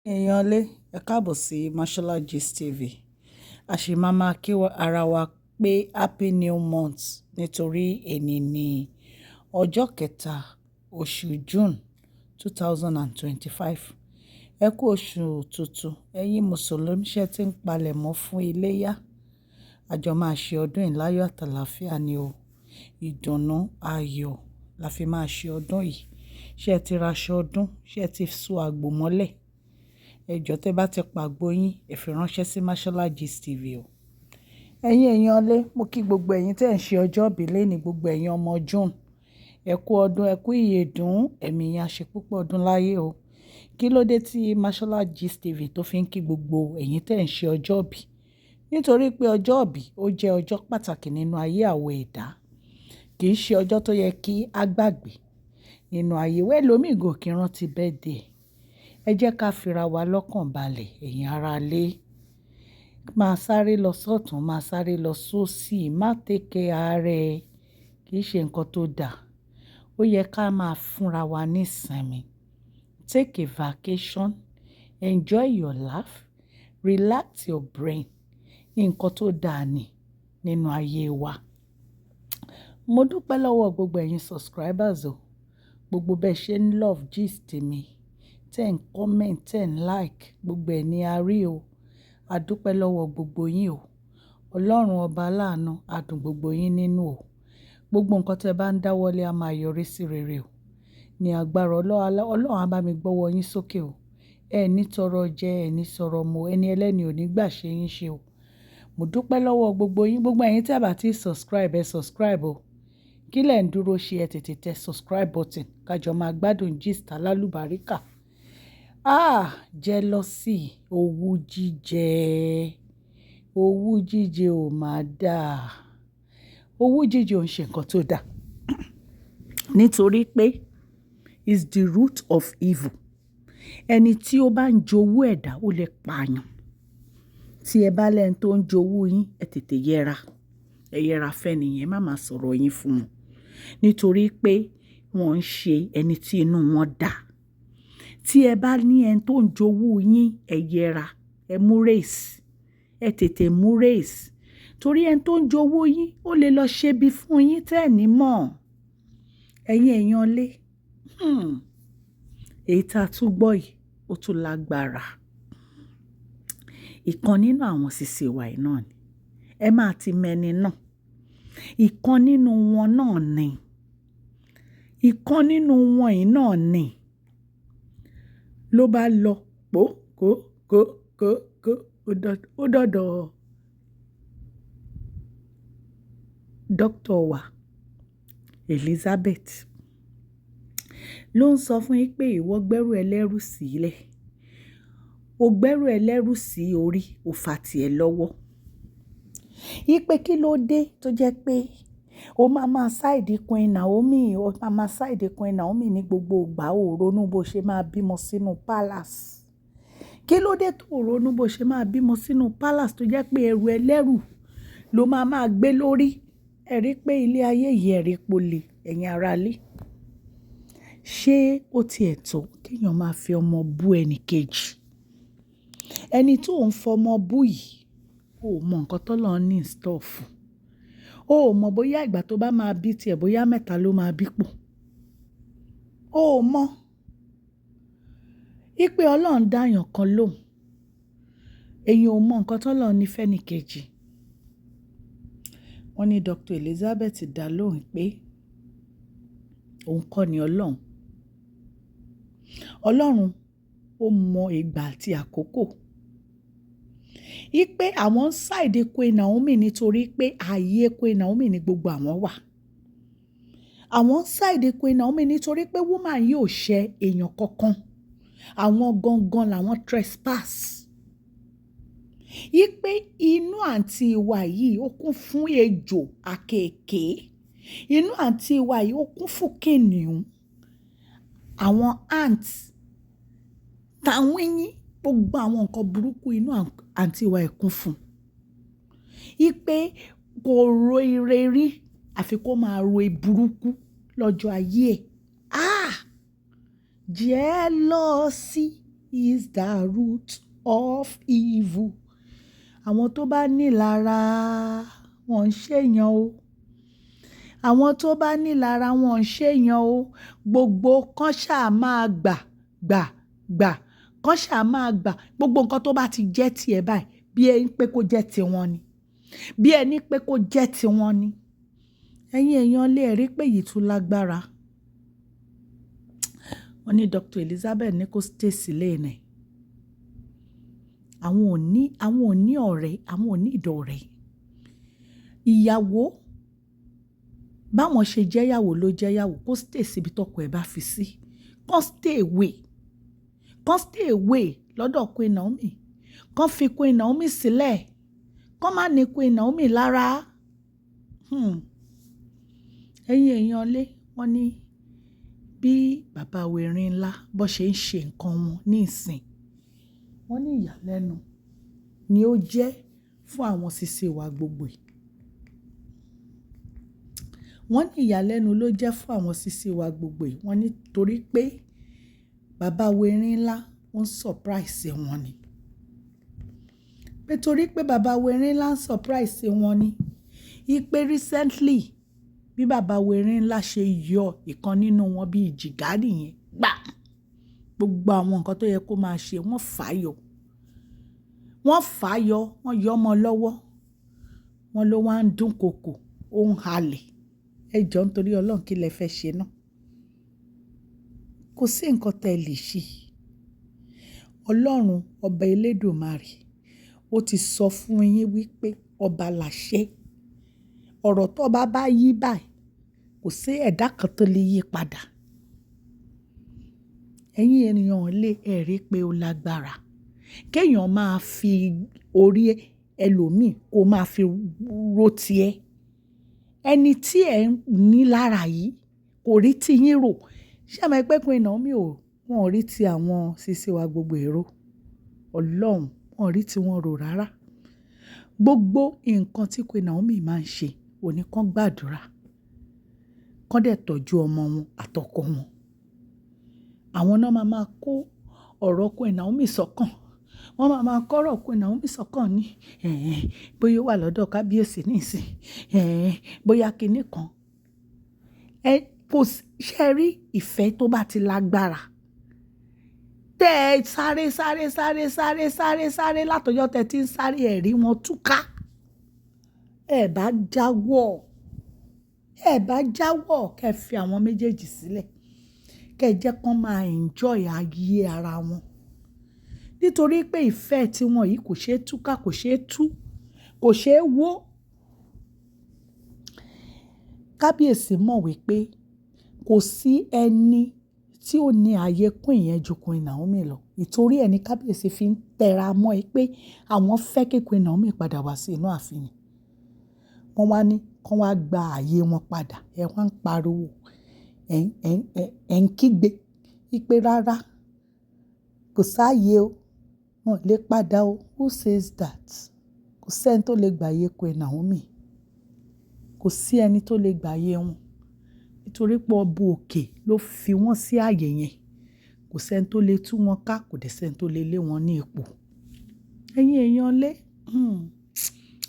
èèyàn lé ẹ káàbọ̀ sí Mashola Gist TV. A sì máa kí ara wa pé happy new month nítorí èní ní ọjọ́ kẹta oṣù June 2025. Ẹ kú oṣù tuntun ẹ̀yin mùsùlùmí ṣe ti ń palẹ̀mọ́ fún iléyá. Àjọ máa ṣe ọdún ìláyọ̀ àtàlàfíà ni o. Ìdùnnú ayọ̀ la fi máa ṣe ọdún yìí. Ṣé ẹ ti ra aṣọ ọdún? Ṣé ẹ ti so àgbò mọ́lẹ̀? Ẹ jọ̀ọ́ tẹ́ bá ti pàgbó yín ẹ fi ránṣẹ́ sí Mashola Gist TV o. Ẹ̀yin èèyàn lé, mo kí gbogbo ẹ̀yin tẹ́ ń ṣe ọjọ́ ìbí lẹ́ni, gbogbo ẹ̀yin ọmọ June. Ẹ kú ọdún, ẹ kú ìyèdún, ẹ̀mí yín á ṣe púpọ̀ ọdún láyé o. Kí ló dé tí Mashola Gist TV tó fi ń kí gbogbo ẹ̀yin tẹ́ ń ṣe ọjọ́ ìbí? Nítorí pé ọjọ́ ìbí ó jẹ́ ọjọ́ pàtàkì nínú ayé àwọn ẹ̀dá. Kì í ṣe ọjọ́ tó yẹ kí a gbàgbé nínú ayé wa. Ẹlòmíì kò kí rántí birthday. Ẹ jẹ́ ká fira wa lọ́kàn balẹ̀, ẹ̀yin ará lé. Máa sáré lọ sọ́tùn, máa sáré lọ sósì, má tẹ́kẹ̀ ààrẹ. Kì í ṣe nǹkan tó dáa. Ó yẹ ká máa fúnra wa ní ìsinmi. Take a vacation, enjoy your life, relax your brain. Nǹkan tó dáa ni nínú ayé wa. Mo dúpẹ́ lọ́wọ́ gbogbo ẹ̀yin subscribers o. Gbogbo bẹ́ẹ̀ ṣe ń love gist mi. Tẹ́ ń comment, tẹ́ ń like, gbogbo ẹ̀ ni a rí o. A dúpẹ́ lọ́wọ́ gbogbo yín o. Ọlọ́run ọba aláàánú á dùn gbogbo yín nínú o. Gbogbo nǹkan tẹ́ bá ń dáwọ́lé a máa yọrí sí rere o. Ní agbára Ọlọ́run á bá mi gbọ́wọ́ yín sókè o. Ẹ ní tọrọ jẹ, ẹ ní sọ̀rọ̀ mọ́, ẹni ẹlẹ́ni ò ní gbà ṣe yín ṣe o. Mo dúpẹ́ lọ́wọ́ gbogbo yín, gbogbo ẹ̀yin tí a bá ti subscribe, ẹ subscribe o. Kí lẹ̀ ń dúró ṣe, ẹ tètè tẹ subscribe button kájọ máa gbádùn gist alálùbáríkà. Jealousy, owú jíjẹ. Owú jíjẹ ò máa dáa. Owú jíjẹ ò ń ṣe nǹkan tó dáa. Nítorí pé is the root of evil. Ẹni tí ó bá ń jowú ẹ̀dá ó lè pààyàn. Tí ẹ bá lẹ́ni tó ń jowú yín, ẹ tètè yẹra. Ẹ yẹra fẹ́ nìyẹn, má máa sọ̀rọ̀ yín fún wọn. Nítorí pé wọ́n ń ṣe ẹni tí inú wọn dà. Tí ẹ bá ní ẹni tó ń jowú yín, ẹ yẹra, ẹ mú race. Ẹ tètè mú race. Torí ẹni tó ń jowú yín, ó lè lọ ṣe bí fún yín tẹ́ ẹ̀ ní mọ̀. Ẹ̀yin èèyàn lé. Èyí tá a tún gbọ́ yìí, ó tún lágbára. Ìkan nínú àwọn sisi wa yìí náà ni. Ẹ máa ti mẹ́ni náà. Ìkan nínú wọn náà ni. Ìkan nínú wọn yìí náà ni. Ló bá lọ ó dọ̀dọ̀ dókítà wa Elizabeth. Ló ń sọ fún yín pé ìwọ gbẹ́rù ẹlẹ́rù sílẹ̀. O gbẹ́rù ẹlẹ́rù sí orí, o fà tiẹ̀ lọ́wọ́. Ipe kí ló dé tó jẹ́ pé o máa ṣáìdì Queen Naomi, ṣáìdì Queen Naomi ní gbogbo ìgbà, o ronú bó ṣe máa bímọ sínú palace. Kí ló dé tó ronú bó ṣe máa bímọ sínú palace tó jẹ́ pé ẹrù ẹlẹ́rù ló máa gbé lórí? Ẹ rí pé ilé ayé yìí ẹ rí pole, ẹ̀yin ará ilé. Ṣé ó tiẹ̀ tó kéèyàn máa fi ọmọ bú ẹnì kejì? Ẹni tó ń fọmọ bú yìí, o ò mọ nǹkan t'Ọlọ́run ní in store fún. O ò mọ̀ bóyá ìgbà tó bá máa bí tiẹ̀ bóyá mẹ́ta ló máa bí pọ̀. O ò mọ̀. Ipe Ọlọ́run dáyàn kan lóhùn. Èèyàn ò mọ nǹkan t'Ọlọ́run ní fẹ́nì kejì. Wọ́n ní Dr. Elizabeth dá lóhùn pé òun kọ́ ni Ọlọ́run. Ọlọ́run ó mọ ìgbà àti àkókò. Ipe àwọn ń ṣáìdì Queen Naomi nítorí pé ààyè Queen Naomi ni gbogbo àwọn wà. Àwọn ń ṣáìdì Queen Naomi nítorí pé woman yìí ò ṣe èèyàn kankan. Àwọn gangan làwọn trespass. Ipe inú àǹtí wa yìí ó kún fún ejò àkekèé. Inú àǹtí wa yìí ó kún fún kìnìún. Àwọn ants, tàwínyín, gbogbo àwọn nǹkan burúkú inú àǹtí wa yìí kún fún. Ipe kò ro ire rí àfi kó máa ro burúkú lọ́jọ́ ayé ẹ̀. Jealousy, is the root of evil. Àwọn tó bá nílara wọn ń ṣèyàn o. Àwọn tó bá nílara wọn ń ṣèyàn o. Gbogbo kan ṣáà máa gbà kan ṣáà máa gbà. Gbogbo nǹkan tó bá ti jẹ́ tiẹ̀ báyìí bí ẹni pé kó jẹ́ tiwọn ni. Bí ẹni pé kó jẹ́ tiwọn ni. Ẹ̀yin èèyàn lè rí pé yìí tún lágbára. Wọ́n ní Dr. Elizabeth ní kó stay sílé ni. Àwọn ò ní ọ̀rẹ́, àwọn ò ní ìdọ̀rẹ́. Ìyàwó báwọn ṣe jẹ́yàwó ló jẹ́yàwó kó stay síbi tọkọ ẹ̀ bá fi sí. Kán stay away lọ́dọ̀ Queen Naomi. Kán fi Queen Naomi sílẹ̀. Kán má ní Queen Naomi lára. Ẹ̀yin èèyàn lé wọ́n ní bí bàbá wẹ̀rin ńlá bó ṣe ń ṣe nǹkan wọn ní ìsìn. Wọ́n ní ìyàlẹ́nu ni ó jẹ́ fún àwọn sisi wa gbogbo yìí. Wọ́n ní ìyàlẹ́nu ló jẹ́ fún àwọn sisi wa gbogbo yìí. Wọ́n ní torí pé bàbá wẹ̀rin ńlá wọ́n surprise wọn ni. Pé torí pé bàbá wẹ̀rin ńlá surprise wọn ni. Ipe recently bí bàbá wẹ̀rin ńlá ṣe yọ ìkan nínú wọn bí ìjìgárì yẹn gbà. Gbogbo àwọn nǹkan tó yẹ kó máa ṣe wọ́n fàyọ. Wọ́n yọ ọmọ lọ́wọ́. Wọ́n ló wá ń dún kòkò, ó ń halẹ̀. Ẹ jọ̀ọ́ nítorí Ọlọ́run kí lẹ fẹ́ ṣe náà. Kò sí nǹkan tẹ́ lè ṣe. Ọlọ́run ọba Elédùmarè ó ti sọ fún yín wípé ọba làṣẹ. Ọ̀rọ̀ tó bá yí báyìí kò sí ẹ̀dá kan tó lè yí padà. Ẹ̀yin ènìyàn lè rí pé ó lágbára. Kéèyàn máa fi orí ẹlòmíì kó máa fi ro tiẹ̀. Ẹni tí ẹ̀ ń ní lára yìí kò rí ti yín rò. Ṣé ẹ mọ̀ pé Queen Naomi wọn ò rí ti àwọn sisi wa gbogbo èrò. Ọlọ́run wọn ò rí ti wọn rò rárá. Gbogbo nǹkan tí Queen Naomi máa ń ṣe òní kán gbàdúrà. Kán dẹ̀ tọ́jú ọmọ wọn àtọkọ wọn. Àwọn náà máa kó ọ̀rọ̀ Queen Naomi sọ́kàn. Wọ́n máa kọ́rọ̀ Queen Naomi sọ́kàn ní bóyá ó wà lọ́dọ̀ kábíyèsí nísìn. Bóyá kinní kan. Kò ṣe rí ìfẹ́ tó bá ti lágbára. Tẹ́ ẹ sáré látọjọ́ tẹ́ ti ń sáré ẹ̀rí wọn túká. Ẹ bá jáwọ́ kẹ́ fi àwọn méjèèjì sílẹ̀. Kẹ́ jẹ́ kán máa enjoy ayé ara wọn. Nítorí pé ìfẹ́ tí wọn yìí kò ṣeé túká, kò ṣeé tú, kò ṣeé wó. Kábíyèsí mọ̀ wípé kò sí ẹni tí ó ní ayé Queen yẹn ju Queen Naomi lọ. Ìtorí ẹni kábíyèsí fi ń tẹra mọ́ ẹ pé àwọn fẹ́ kí Queen Naomi padà wá sí inú ààfin. Wọ́n wá ní kán wá gba ààyè wọn padà. Ẹ wá ń pariwo. Ẹ ń kígbe wípé rárá kò sáàyè o. Wọn ò lè padà o. Who says that? Kò sẹ́ni tó lè gbààyè Queen Naomi. Kò sí ẹni tó lè gbààyè wọn. Nítorí pé ọba òkè ló fi wọ́n sí ààyè yẹn. Kò sẹ́ni tó lè tú wọn ká, kò dẹ̀ sẹ́ni tó lè lé wọn ní ipò. Ẹ̀yin èèyàn lé.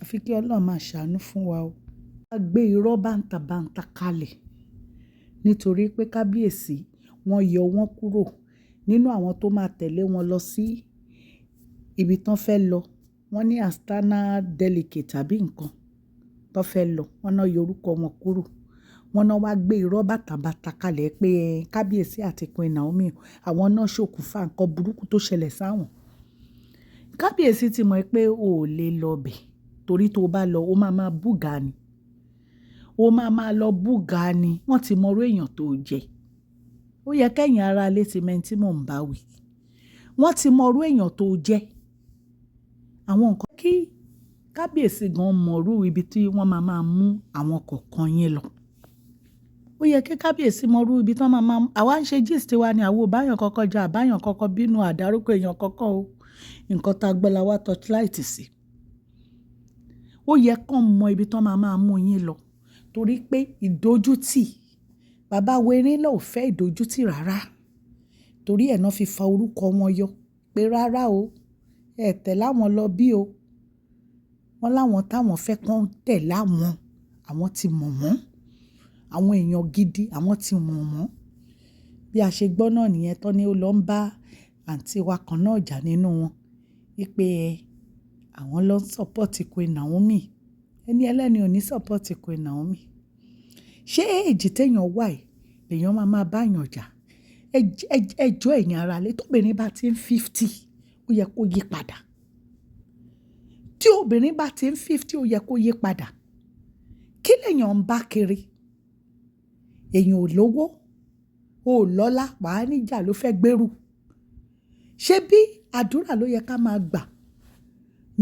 Àfi kí Ọlọ́run máa ṣàánú fún wa o. A gbé irọ́ bàǹtàbàǹtà kalẹ̀. Nítorí pé kábíyèsí wọ́n yọ wọ́n kúrò nínú àwọn tó máa tẹ̀lé wọn lọ sí ibi tán fẹ́ lọ. Wọ́n ní Astana delegate tàbí nǹkan tán fẹ́ lọ. Wọ́n náà yọ orúkọ wọn kúrò. Wọ́n náà wá gbé irọ́ bàǹtàbàǹtà kalẹ̀ pé kábíyèsí àti Queen Naomi àwọn náà ṣokùnfà nǹkan burúkú tó ṣẹlẹ̀ sáwọn. Kábíyèsí ti mọ̀ pé o ò lè lọ bẹ̀ torí tó bá lọ ó máa búga ni. Ó máa lọ búga ni. Wọ́n ti mọ irú èèyàn tó jẹ́. Ó yẹ kẹ́yìn ara ilé ti mẹ́ni tí mò ń bá wí. Wọ́n ti mọ irú èèyàn tó jẹ́. Àwọn nǹkan kí kábíyèsí gan mọ irú ibi tí wọ́n máa mú àwọn kọ̀ọ̀kan yín lọ. Ó yẹ kí kábíyèsí mọ irú ibi tí wọ́n máa mú. Àwa ń ṣe gist wa ni àwo báyàn kọ́kọ́ jà, àbáyàn kọ́kọ́ bínú, àdárúkọ èèyàn kọ́kọ́ o. Nǹkan tá gbọ́ la wá torchlight sí. Ó yẹ kán mọ ibi tí wọ́n máa mú yín lọ. Torí pé ìdójútì bàbá wẹ̀rin náà ò fẹ́ ìdójútì rárá. Torí ẹ̀ náà fi fa orúkọ wọn yọ. pé rárá o, ẹ tẹ̀lé àwọn lọ bí o. Wọ́n láwọn táwọn fẹ́ kán tẹ̀lé àwọn ti mọ̀ wọ́n. Àwọn èèyàn gidi, àwọn ti mọ̀ wọ́n. Bí a ṣe gbọ́ náà nìyẹn tán ni ó lọ ń bá àǹtí wa kan náà jà nínú wọn. Wípé àwọn ló ń support Queen Naomi. Ẹni ẹlẹ́ni ò ní support Queen Naomi. Ṣé èjì téèyàn wà yìí lèèyàn máa bá yàn jà? Ẹjọ́ ẹ̀yin ara lé tóbìnrin bá ti ń 50 ó yẹ kó yí padà. Tí obìnrin bá ti ń 50 ó yẹ kó yí padà. Kí lèèyàn ń bá kiri? Èèyàn ò lówó, ò lọ́lá, wàá níjà ló fẹ́ gbèrú. Ṣé bí àdúrà ló yẹ ká máa gbà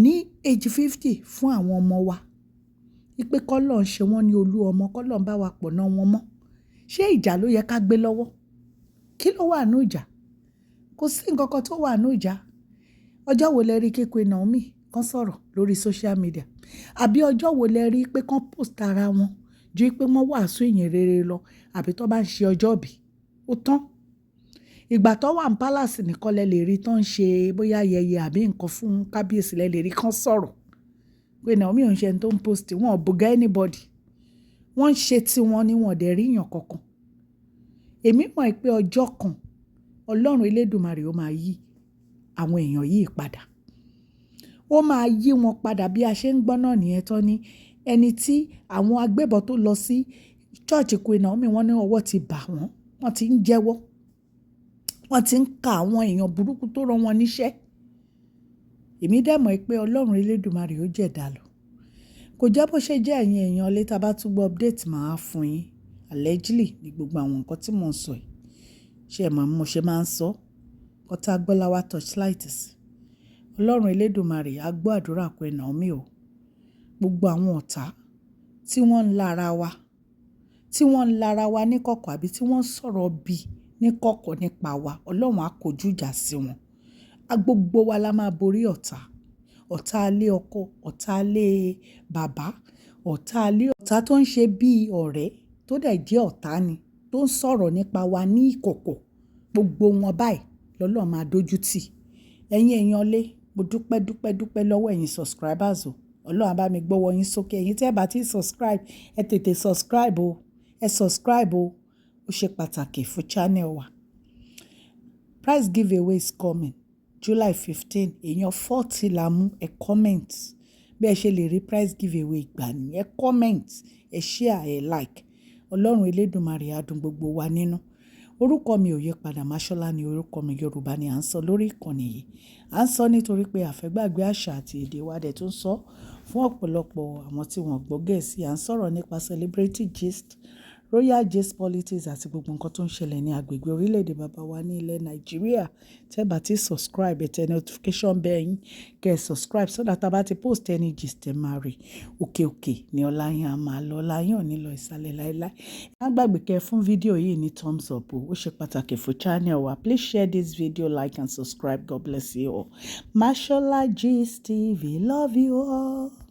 ní age 50 fún àwọn ọmọ wa? Wípé k'Ọlọ́run ṣe wọ́n ní olú ọmọ, k'Ọlọ́run bá wa pọ̀nà wọn mọ́. Ṣé ìjà ló yẹ ká gbé lọ́wọ́? Kí ló wà nínú ìjà? Kò sí nǹkan kan tó wà nínú ìjà. Ọjọ́ wo lẹ rí kí Queen Naomi kan sọ̀rọ̀ lórí social media? Àbí ọjọ́ wo lẹ rí pé kán post ara wọn ju pé wọ́n wàásù ìyìn rere lọ àbí tó bá ń ṣe ọjọ́ ìbí? Ó tán. Ìgbà tó wà ní palace nìkan lẹ lè rí tó ń ṣe bóyá ayẹyẹ àbí nǹkan fún kábíyèsí lẹ lè rí kán sọ̀rọ̀. Queen Naomi ò ń ṣe ẹni tó ń post, wọn ò bùgá anybody. Wọ́n ń ṣe tí wọ́n ní wọn dẹ̀ rí yàn kankan. Èmi mọ̀ pé ọjọ́ kan Ọlọ́run Elédùmarè ó máa yí àwọn èèyàn yìí padà. Ó máa yí wọn padà bí a ṣe ń gbọ́ náà nìyẹn tán ní ẹni tí àwọn agbébọn tó lọ sí church Queen Naomi wọ́n ní ọwọ́ ti bà wọ́n. Wọ́n ti ń jẹ́wọ́. Wọ́n ti ń ka àwọn èèyàn burúkú tó rán wọn níṣẹ́. Èmi dẹ̀ mọ̀ pé Ọlọ́run Elédùmarè ó jẹ̀dá lọ. Kò jẹ́ bó ṣe jẹ́ ẹ̀yin èèyàn lé tá bá tún gbọ́ update máa fún yín. Allegedly ní gbogbo àwọn nǹkan tí mò ń sọ yìí. Ṣé ẹ mọ̀ mo ṣe máa ń sọ? Nǹkan tá gbọ́ láwá torchlight sí. Ọlọ́run Elédùmarè á gbọ́ àdúrà Queen Naomi o. Gbogbo àwọn ọ̀tá tí wọ́n ń lára wa ní kọ̀kọ̀ àbí tí wọ́n sọ̀rọ̀ bí ní kọ̀kọ̀ nípa wa, Ọlọ́run á kojú ìjà sí wọn. Gbogbo wa la máa borí ọ̀tá. Ọ̀tá ilé ọkọ, ọ̀tá ilé bàbá, ọ̀tá tó ń ṣe bí ọ̀rẹ́ tó dẹ̀ jẹ́ ọ̀tá ni, tó ń sọ̀rọ̀ nípa wa ní ìkọ̀kọ̀. Gbogbo wọn báyìí l'Ọlọ́run máa dojú tì. Ẹ̀yin èèyàn lé, mo dúpẹ́ lọ́wọ́ ẹ̀yin subscribers o. Ọlọ́run á bá mi gbọ́wọ́ yín sókè. Ẹ̀yin tẹ́ bá ti subscribe, ẹ tètè subscribe o. Ẹ subscribe o. Ó ṣe pàtàkì fún channel wa. Prize giveaway is coming. July 15. Èèyàn 40 la mú. Ẹ comment. Bí ẹ ṣe lè rí prize giveaway gbà ní. Ẹ comment. Ẹ share, ẹ like. Ọlọ́run Elédùmarè á dùn gbogbo wa nínú. Orúkọ mi ò yí padà, Máṣọ́lá ni orúkọ mi, Yorùbá ni à ń sọ lórí ìkànnì yìí. À ń sọ nítorí pé a fẹ́ gbàgbé àṣà àti èdè wa dẹ̀ tún sọ fún ọ̀pọ̀lọpọ̀ àwọn tí wọ́n gbọ́ Gẹ̀ẹ́sì. À ń sọ̀rọ̀ nípa celebrity gist, royal gist, politics àti gbogbo nǹkan tó ń ṣẹlẹ̀ ní agbègbè orílẹ̀-èdè bàbá wa ní ilẹ̀ Nàìjíríà. Tẹ́ bá ti subscribe, ẹ tẹ notification bell yín kẹ́ ẹ subscribe so that a bá ti post any gist ẹ máa rí. Òkè ni ọlá yín á máa lọ, ọlá yín ò ní lọ ìsàlẹ̀ láéláé. Má gbàgbé kẹ́ fún fídíò yìí ní thumbs up o. Ó ṣe pàtàkì fún channel wa. Please share this video, like and subscribe. God bless you all. Mashola Gist TV, love you all.